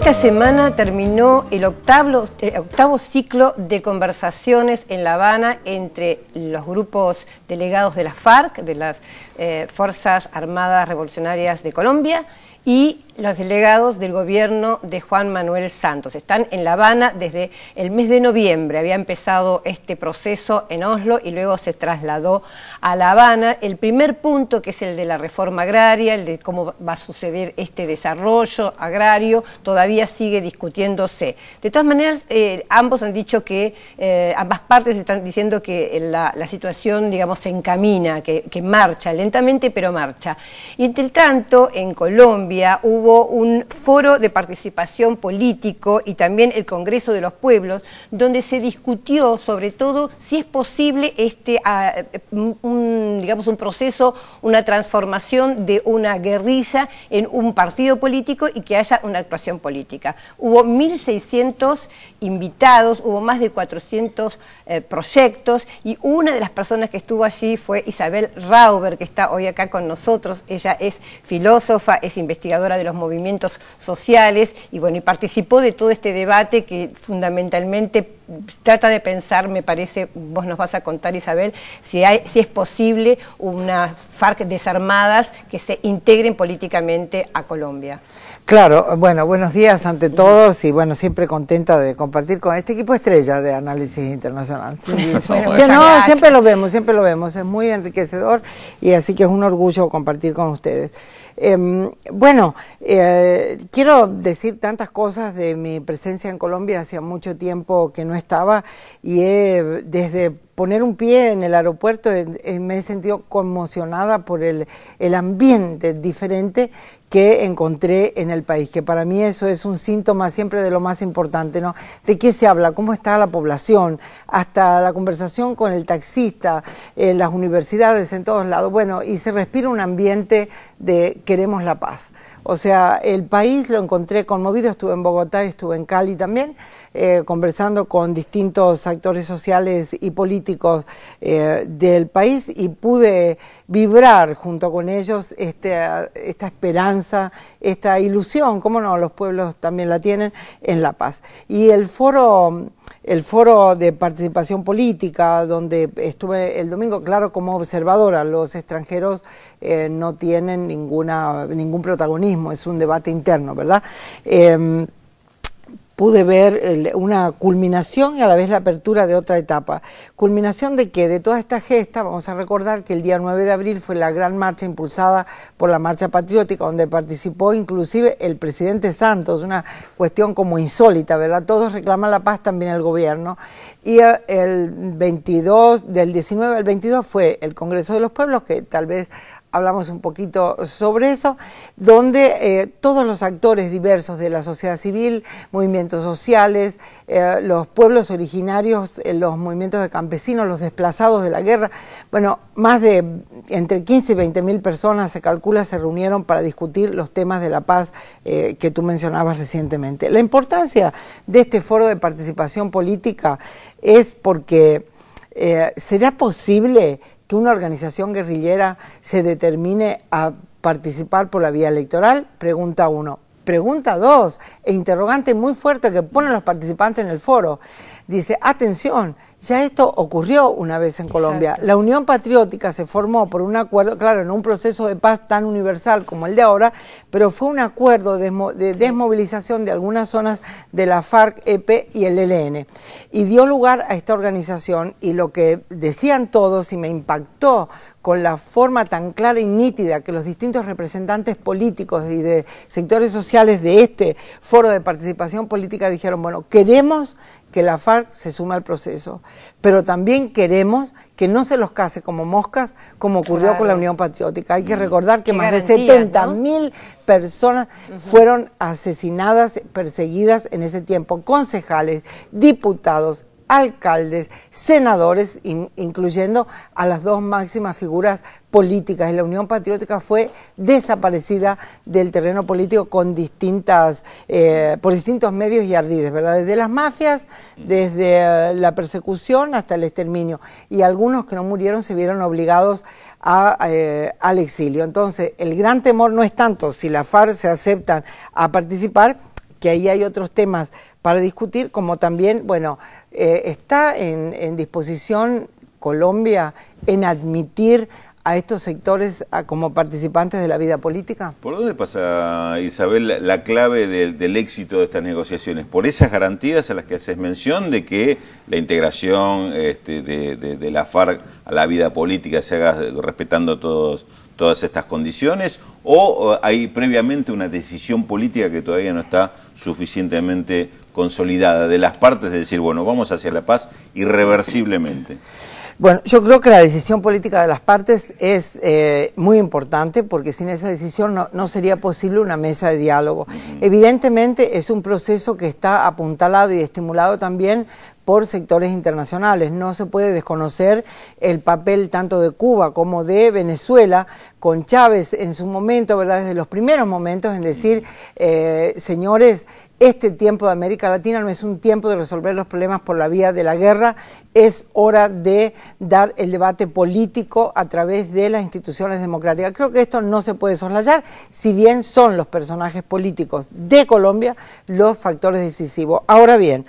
Esta semana terminó el octavo ciclo de conversaciones en La Habana entre los grupos delegados de la FARC, de las Fuerzas Armadas Revolucionarias de Colombia, y los delegados del gobierno de Juan Manuel Santos. Están en La Habana desde el mes de noviembre. Había empezado este proceso en Oslo y luego se trasladó a La Habana. El primer punto, que es el de la reforma agraria, el de cómo va a suceder este desarrollo agrario, todavía sigue discutiéndose. De todas maneras, ambos han dicho que, ambas partes están diciendo que la situación, digamos, se encamina, que marcha, lentamente pero marcha. Y entre tanto, en Colombia hubo un foro de participación político y también el Congreso de los Pueblos, donde se discutió sobre todo si es posible digamos, un proceso, una transformación de una guerrilla en un partido político y que haya una actuación política. Hubo 1.600 invitados, hubo más de 400 proyectos, y una de las personas que estuvo allí fue Isabel Rauber, que está hoy acá con nosotros. Ella es filósofa, es investigadora de los movimientos sociales y bueno, y participó de todo este debate que fundamentalmente trata de pensar, me parece, vos nos vas a contar, Isabel, si es posible unas FARC desarmadas que se integren políticamente a Colombia. Claro, bueno, buenos días ante todos y bueno, siempre contenta de compartir con este equipo estrella de Análisis Internacional. Sí, bueno, sí, no, siempre lo vemos, es muy enriquecedor y así que es un orgullo compartir con ustedes. Quiero decir tantas cosas de mi presencia en Colombia, hacía mucho tiempo que no estaba y desde poner un pie en el aeropuerto me he sentido conmocionada por el ambiente diferente que encontré en el país, que para mí eso es un síntoma siempre de lo más importante, ¿no? ¿De qué se habla? ¿Cómo está la población? Hasta la conversación con el taxista, en las universidades, en todos lados. Bueno, y se respira un ambiente de queremos la paz. O sea, el país lo encontré conmovido, estuve en Bogotá, estuve en Cali también, conversando con distintos actores sociales y políticos del país y pude vibrar junto con ellos esta esperanza, esta ilusión, cómo no, los pueblos también la tienen, en la paz. Y el foro de participación política, donde estuve el domingo, claro, como observadora, los extranjeros no tienen ningún protagonismo, es un debate interno, ¿verdad? Pude ver una culminación y a la vez la apertura de otra etapa. Culminación de que de toda esta gesta, vamos a recordar que el día 9 de abril fue la gran marcha impulsada por la Marcha Patriótica, donde participó inclusive el presidente Santos, una cuestión como insólita, ¿verdad? Todos reclaman la paz, también el gobierno. Y el 22, del 19 al 22 fue el Congreso de los Pueblos, que tal vez hablamos un poquito sobre eso, donde todos los actores diversos de la sociedad civil, movimientos sociales, los pueblos originarios, los movimientos de campesinos, los desplazados de la guerra, bueno, más de entre 15 y 20 mil personas se calcula se reunieron para discutir los temas de la paz que tú mencionabas recientemente. La importancia de este foro de participación política es porque ¿será posible que una organización guerrillera se determine a participar por la vía electoral? Pregunta 1. Pregunta 2, e interrogante muy fuerte que ponen los participantes en el foro. Dice, atención, ya esto ocurrió una vez en Colombia. Exacto. La Unión Patriótica se formó por un acuerdo, claro, en un proceso de paz tan universal como el de ahora, pero fue un acuerdo de desmovilización de algunas zonas de la FARC, EP y el ELN. Y dio lugar a esta organización, y lo que decían todos, y me impactó con la forma tan clara y nítida que los distintos representantes políticos y de sectores sociales de este foro de participación política dijeron, bueno, queremos que la FARC se sume al proceso, pero también queremos que no se los case como moscas, como ocurrió con la Unión Patriótica. Hay que recordar que más de 70.000 personas fueron asesinadas, perseguidas en ese tiempo, concejales, diputados, alcaldes, senadores, incluyendo a las dos máximas figuras políticas, y la Unión Patriótica fue desaparecida del terreno político con por distintos medios y ardides, ¿verdad? Desde las mafias, desde la persecución hasta el exterminio, y algunos que no murieron se vieron obligados al exilio. Entonces, el gran temor no es tanto si la FARC se aceptan a participar, que ahí hay otros temas para discutir, como también, bueno, está en disposición Colombia en admitir a estos sectores como participantes de la vida política? ¿Por dónde pasa, Isabel, la clave del éxito de estas negociaciones? ¿Por esas garantías a las que haces mención de que la integración de la FARC a la vida política se haga respetando todas estas condiciones? ¿O hay previamente una decisión política que todavía no está suficientemente consolidada de las partes de decir, bueno, vamos hacia la paz irreversiblemente? Bueno, yo creo que la decisión política de las partes es muy importante, porque sin esa decisión no sería posible una mesa de diálogo. Evidentemente es un proceso que está apuntalado y estimulado también por sectores internacionales. No se puede desconocer el papel tanto de Cuba como de Venezuela, con Chávez en su momento, ¿verdad?, desde los primeros momentos, en decir, señores, este tiempo de América Latina no es un tiempo de resolver los problemas por la vía de la guerra, es hora de dar el debate político a través de las instituciones democráticas. Creo que esto no se puede soslayar, si bien son los personajes políticos de Colombia los factores decisivos. Ahora bien,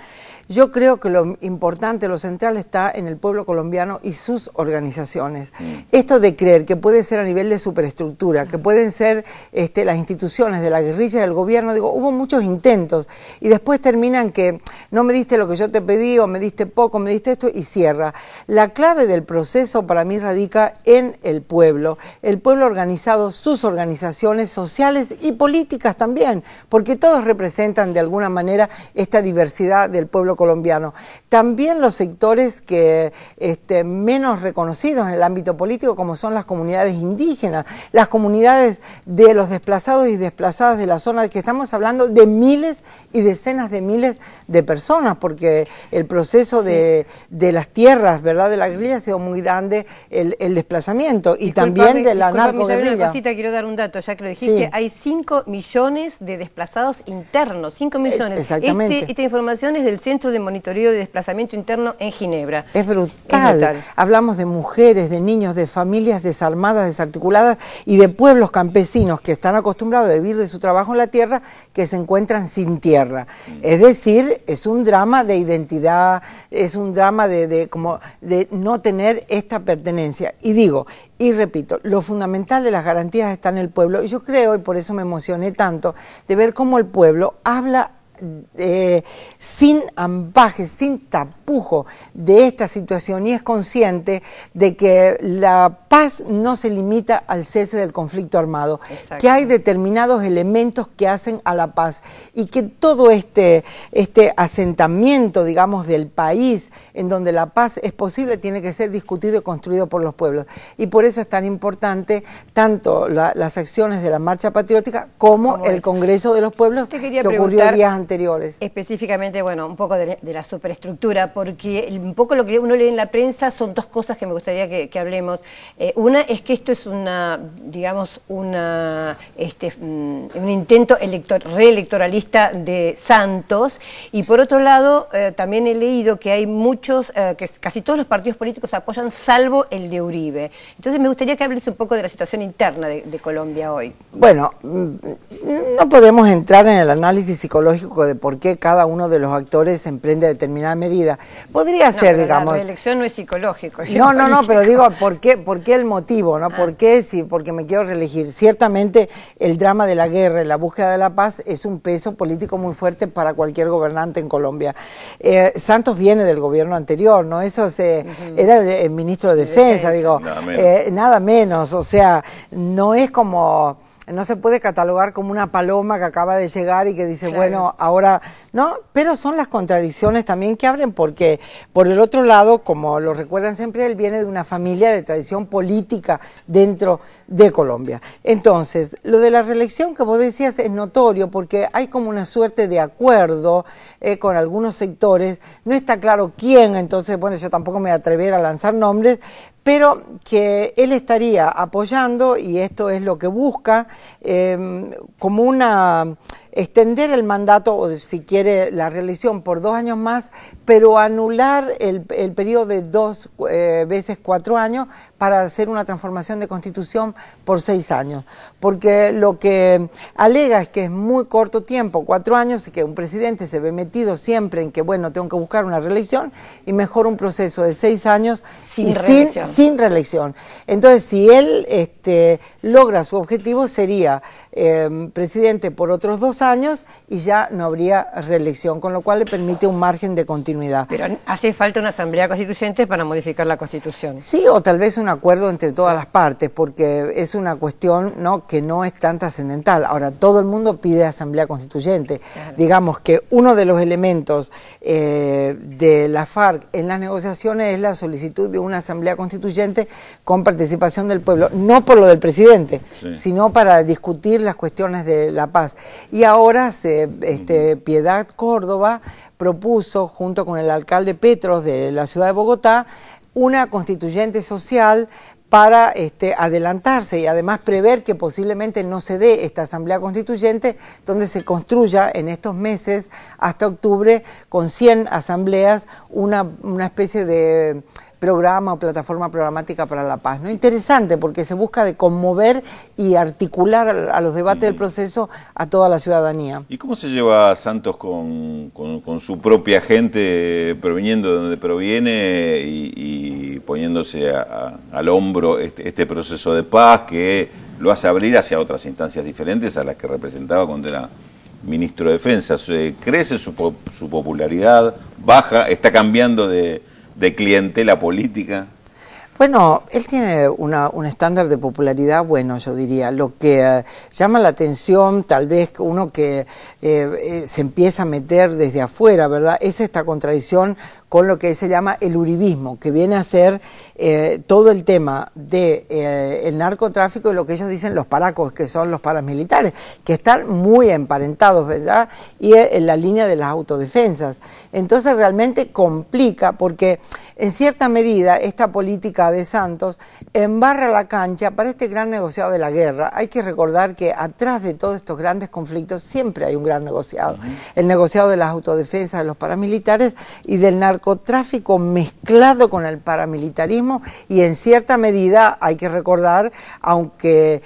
yo creo que lo importante, lo central está en el pueblo colombiano y sus organizaciones. Esto de creer que puede ser a nivel de superestructura, que pueden ser las instituciones de la guerrilla y del gobierno, digo, hubo muchos intentos y después terminan que no me diste lo que yo te pedí, o me diste poco, me diste esto, y cierra. La clave del proceso para mí radica en el pueblo organizado, sus organizaciones sociales y políticas también, porque todos representan de alguna manera esta diversidad del pueblo colombiano. También los sectores que menos reconocidos en el ámbito político, como son las comunidades indígenas, las comunidades de los desplazados y desplazadas de la zona, que estamos hablando de miles y decenas de miles de personas, porque el proceso de las tierras, ¿verdad?, de la guerrilla ha sido muy grande, el desplazamiento, y también de la narcoguerrilla. Una cosita, quiero dar un dato, ya que lo dijiste, sí. Hay 5 millones de desplazados internos, 5 millones. Exactamente. Esta información es del Centro de Monitoreo de Desplazamiento Interno en Ginebra. Es brutal. Hablamos de mujeres, de niños, de familias desarmadas, desarticuladas, y de pueblos campesinos que están acostumbrados a vivir de su trabajo en la tierra, que se encuentran sin tierra. Es decir, es un drama de identidad, es un drama de no tener esta pertenencia. Y digo, y repito, lo fundamental de las garantías está en el pueblo, y yo creo, y por eso me emocioné tanto, de ver cómo el pueblo habla sin ambajes, sin tapujo de esta situación, y es consciente de que la paz no se limita al cese del conflicto armado. Exacto. Que hay determinados elementos que hacen a la paz, y que todo este asentamiento, digamos, del país en donde la paz es posible tiene que ser discutido y construido por los pueblos, y por eso es tan importante tanto las acciones de la Marcha Patriótica como el Congreso de los Pueblos, que ocurrió días anteriores. Específicamente, bueno, un poco de la superestructura, porque un poco lo que uno lee en la prensa son dos cosas que me gustaría que hablemos. Una es que esto es digamos, un intento reelectoralista de Santos, y por otro lado, también he leído que hay muchos, que casi todos los partidos políticos apoyan, salvo el de Uribe. Entonces me gustaría que hables un poco de la situación interna de Colombia hoy. Bueno, no podemos entrar en el análisis psicológico de por qué cada uno de los actores emprende determinada medida. Podría ser, digamos... La reelección no es psicológico. No, pero digo, ¿por qué el motivo? ¿No? ¿Por qué? Sí, porque me quiero reelegir. Ciertamente, el drama de la guerra y la búsqueda de la paz es un peso político muy fuerte para cualquier gobernante en Colombia. Santos viene del gobierno anterior, ¿no? Eso era el ministro de Defensa, digo, nada menos. O sea, no es como... No se puede catalogar como una paloma que acaba de llegar y que dice, claro, bueno, ahora, ¿no? Pero son las contradicciones también que abren, porque por el otro lado, como lo recuerdan siempre, él viene de una familia de tradición política dentro de Colombia. Entonces, lo de la reelección que vos decías es notorio, porque hay como una suerte de acuerdo con algunos sectores. No está claro quién, entonces, bueno, yo tampoco me voy a atrever a lanzar nombres, pero que él estaría apoyando, y esto es lo que busca, como una extender el mandato, o si quiere la reelección por 2 años más, pero anular el periodo de 2 veces 4 años para hacer una transformación de constitución por 6 años. Porque lo que alega es que es muy corto tiempo, 4 años, y que un presidente se ve metido siempre en que, bueno, tengo que buscar una reelección, y mejor un proceso de 6 años sin reelección. Entonces, si él logra su objetivo, sería presidente por otros 2 años y ya no habría reelección, con lo cual le permite un margen de continuidad. Pero hace falta una asamblea constituyente para modificar la Constitución. Sí, o tal vez un acuerdo entre todas las partes, porque es una cuestión, ¿no?, que no es tan trascendental. Ahora, todo el mundo pide asamblea constituyente. Claro. Digamos que uno de los elementos de la FARC en las negociaciones es la solicitud de una asamblea constituyente con participación del pueblo, no por lo del presidente, sí, sino para discutir las cuestiones de la paz. Y ahora Piedad Córdoba propuso, junto con el alcalde Petros de la ciudad de Bogotá, una constituyente social para adelantarse y además prever que posiblemente no se dé esta asamblea constituyente, donde se construya en estos meses hasta octubre con 100 asambleas una especie de programa o plataforma programática para la paz, ¿no? Interesante, porque se busca de conmover y articular a los debates del proceso a toda la ciudadanía. ¿Y cómo se lleva Santos con su propia gente, proviniendo de donde proviene y poniéndose al hombro este proceso de paz que lo hace abrir hacia otras instancias diferentes a las que representaba cuando era ministro de Defensa? ¿Crece su popularidad? ¿Baja? ¿Está cambiando de clientela política? Bueno, él tiene un estándar de popularidad bueno, yo diría. Lo que llama la atención, tal vez uno que se empieza a meter desde afuera, ¿verdad?, es esta contradicción con lo que se llama el uribismo, que viene a ser todo el tema de el narcotráfico y lo que ellos dicen los paracos, que son los paramilitares, que están muy emparentados, ¿verdad?, y en la línea de las autodefensas. Entonces realmente complica, porque en cierta medida esta política de Santos embarra la cancha para este gran negociado de la guerra. Hay que recordar que atrás de todos estos grandes conflictos siempre hay un gran negociado. El negociado de las autodefensas de los paramilitares y del narcotráfico mezclado con el paramilitarismo, y en cierta medida hay que recordar, aunque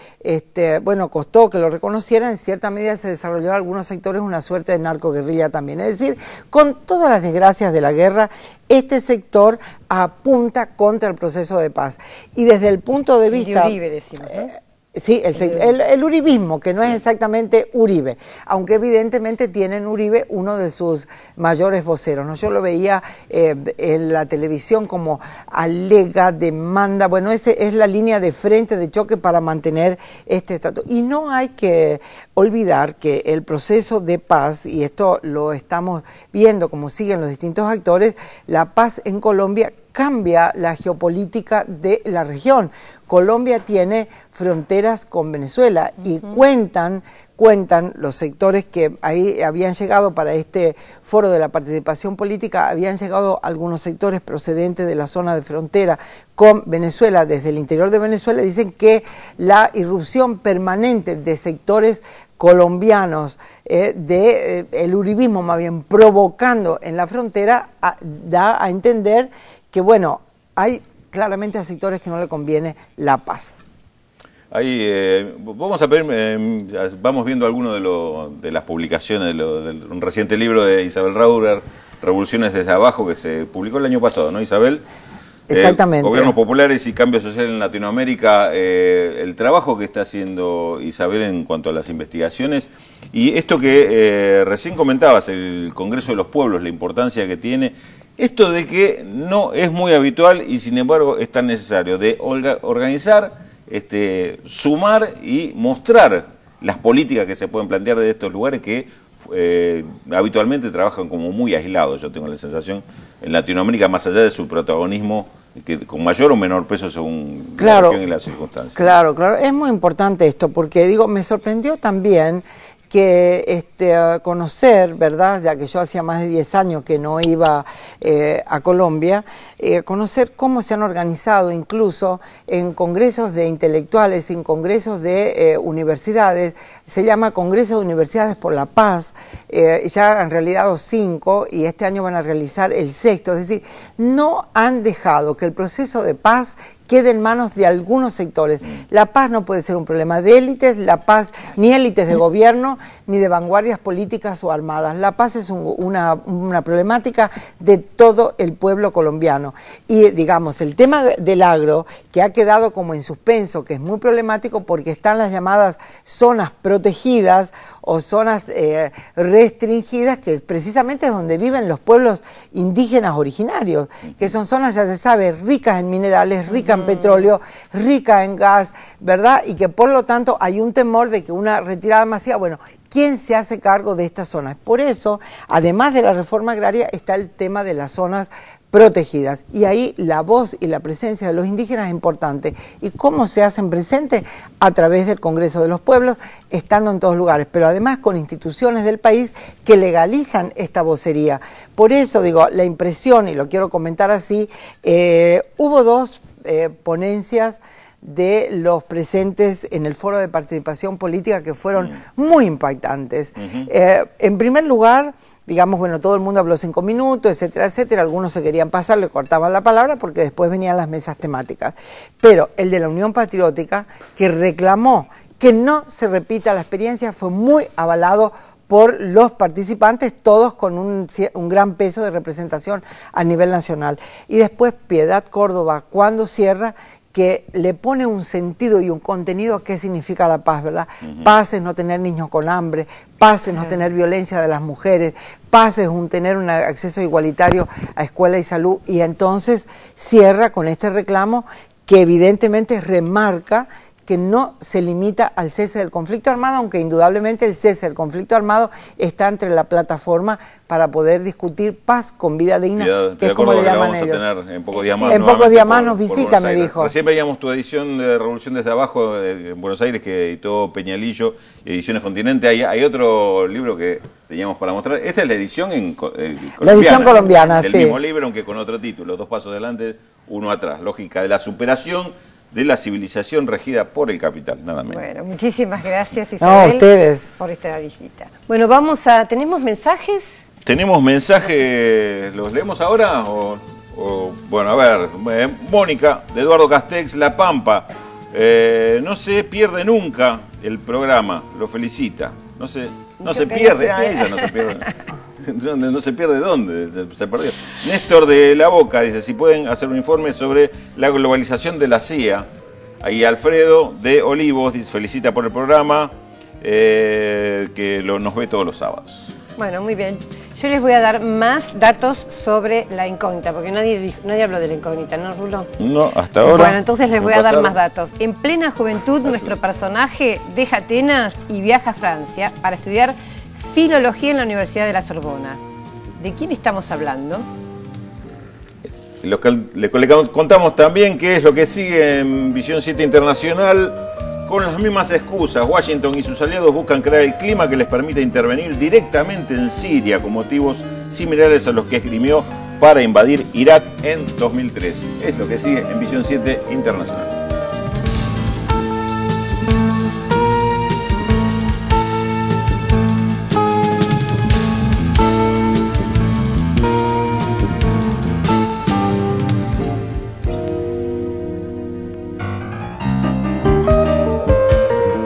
bueno, costó que lo reconocieran, en cierta medida se desarrolló en algunos sectores una suerte de narcoguerrilla también. Es decir, con todas las desgracias de la guerra, este sector apunta contra el proceso de paz. Y desde el punto de vista... Uribe, decimos, ¿no? Sí, el uribismo, que no es exactamente Uribe, aunque evidentemente tienen Uribe uno de sus mayores voceros, ¿no? Yo lo veía en la televisión como alega, demanda, bueno, esa es la línea de frente, de choque para mantener este estatus. Y no hay que olvidar que el proceso de paz, y esto lo estamos viendo como siguen los distintos actores, la paz en Colombia cambia la geopolítica de la región. Colombia tiene fronteras con Venezuela y cuentan los sectores que ahí habían llegado para este foro de la participación política, habían llegado algunos sectores procedentes de la zona de frontera con Venezuela, desde el interior de Venezuela, dicen que la irrupción permanente de sectores colombianos el uribismo más bien provocando en la frontera da a entender que, bueno, hay claramente a sectores que no le conviene la paz. Ahí, vamos a ver, vamos viendo algunos de las publicaciones de un reciente libro de Isabel Raurer, Revoluciones desde abajo, que se publicó el año pasado, ¿no, Isabel? Exactamente. Gobiernos populares y cambio social en Latinoamérica, el trabajo que está haciendo Isabel en cuanto a las investigaciones y esto que recién comentabas, el Congreso de los Pueblos, la importancia que tiene, esto de que no es muy habitual y sin embargo es tan necesario, de organizar, sumar y mostrar las políticas que se pueden plantear desde estos lugares que habitualmente trabajan como muy aislados. Yo tengo la sensación en Latinoamérica, más allá de su protagonismo, que con mayor o menor peso según la región y las circunstancias. Claro, es muy importante esto, porque digo, me sorprendió también que conocer, ¿verdad? Ya que yo hacía más de 10 años que no iba a Colombia, conocer cómo se han organizado incluso en congresos de intelectuales, en congresos de universidades, se llama Congreso de Universidades por la Paz, ya han realizado 5 y este año van a realizar el 6º, es decir, no han dejado que el proceso de paz quede en manos de algunos sectores. La paz no puede ser un problema de élites, la paz ni élites de gobierno, ni de vanguardias políticas o armadas. La paz es una problemática de todo el pueblo colombiano. Y digamos, el tema del agro, que ha quedado como en suspenso, que es muy problemático porque están las llamadas zonas protegidas o zonas restringidas, que precisamente es donde viven los pueblos indígenas originarios, que son zonas, ya se sabe, ricas en minerales, ricas en petróleo, rica en gas, ¿verdad? Y que por lo tanto hay un temor de que una retirada masiva, bueno, ¿quién se hace cargo de estas zonas? Por eso, además de la reforma agraria, está el tema de las zonas protegidas. Y ahí la voz y la presencia de los indígenas es importante. ¿Y cómo se hacen presentes? A través del Congreso de los Pueblos, estando en todos lugares, pero además con instituciones del país que legalizan esta vocería. Por eso, digo, la impresión, y lo quiero comentar así, hubo 2 ponencias de los presentes en el foro de participación política que fueron muy impactantes. En primer lugar, digamos, bueno, todo el mundo habló 5 minutos, etcétera, etcétera, algunos se querían pasar, le cortaban la palabra porque después venían las mesas temáticas. Pero el de la Unión Patriótica, que reclamó que no se repita la experiencia, fue muy avalado por los participantes, todos con un gran peso de representación a nivel nacional. Y después Piedad Córdoba, cuando cierra, que le pone un sentido y un contenido a qué significa la paz, ¿verdad? Paz es no tener niños con hambre, paz es no tener violencia de las mujeres, paz es tener un acceso igualitario a escuela y salud, y entonces cierra con este reclamo que evidentemente remarca que no se limita al cese del conflicto armado, aunque indudablemente el cese del conflicto armado está entre la plataforma para poder discutir paz con vida digna, que es como le llaman ellos. En pocos días más, en pocos días más nos visita, me dijo. Recién veíamos tu edición de Revolución desde Abajo en Buenos Aires, que editó Peñalillo, Ediciones Continente. Hay otro libro que teníamos para mostrar. Esta es la edición colombiana. La edición colombiana, del mismo libro, aunque con otro título, 2 pasos adelante, 1 atrás. Lógica de la superación de la civilización regida por el capital, nada menos. Bueno, muchísimas gracias, Isabel, no, ustedes, por esta visita. Bueno, ¿tenemos mensajes? ¿Tenemos mensajes? ¿Los leemos ahora? Bueno, a ver, Mónica, de Eduardo Castex, La Pampa, no se pierde nunca el programa, lo felicita. No se pierde, ella no se pierde. No se pierde dónde, se perdió. Néstor de La Boca dice, si pueden hacer un informe sobre la globalización de la CIA. Ahí Alfredo de Olivos dice, felicita por el programa, que nos ve todos los sábados. Bueno, muy bien. Yo les voy a dar más datos sobre la incógnita, porque nadie habló de la incógnita, ¿no, Rulo? No, hasta ahora. Bueno, entonces les voy a dar más datos. En plena juventud, nuestro personaje deja Atenas y viaja a Francia para estudiar Filología en la Universidad de la Sorbona. ¿De quién estamos hablando? Le contamos también qué es lo que sigue en Visión 7 Internacional. Con las mismas excusas, Washington y sus aliados buscan crear el clima que les permita intervenir directamente en Siria con motivos similares a los que esgrimió para invadir Irak en 2003. Es lo que sigue en Visión 7 Internacional.